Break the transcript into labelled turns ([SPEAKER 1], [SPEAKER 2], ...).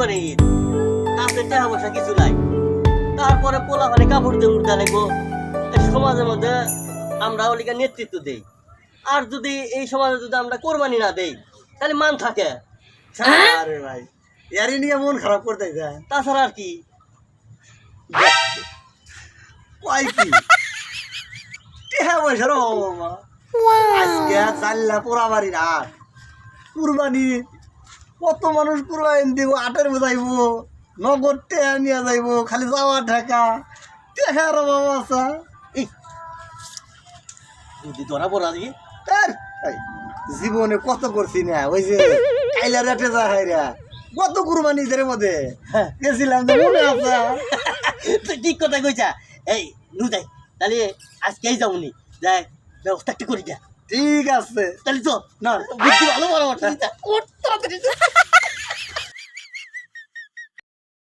[SPEAKER 1] কোরবানি ঈদ, কাছে টাকা পয়সা কিছু নাই, তারপরে পোলা মানে কাপড় দিয়ে উঠতে লাগবো। এই সমাজের মধ্যে আমরা ওলিকে নেতৃত্ব দেই, আর যদি এই সমাজে যদি আমরা কোরবানি না দেই তাহলে মান থাকে।
[SPEAKER 2] আরে ভাই ইয়ারি নিয়ে মন খারাপ করতে যায়
[SPEAKER 1] তাছাড়া আর কি।
[SPEAKER 2] কয় কি টেহা পয়সার বাবা আজকে চাল্লা পোড়া বাড়ির আট কুরবানি কত মানুষ কুরবানি দিব আটের বোঝাইব নগদ টেহা নিয়ে যাইব খালি যাওয়া ঢাকা টেহার বাবা আসা
[SPEAKER 1] এই যদি ধরা পড়া দিই
[SPEAKER 2] তার এই, জীবনে কত করছি না ওই যে কাইলা রেটে যা হাই রা কত কুরবানি ঈদের মধ্যে গেছিলাম তো মনে আছে
[SPEAKER 1] তুই ঠিক কথা কইছা। এই নু যাই তাহলে আজকেই যাবনি, যাই ব্যবস্থা একটা করি যা।
[SPEAKER 2] ঠিক আছে
[SPEAKER 1] তাহলে তো
[SPEAKER 2] না
[SPEAKER 1] বুদ্ধি ভালো বড় তাড়াতাড়ি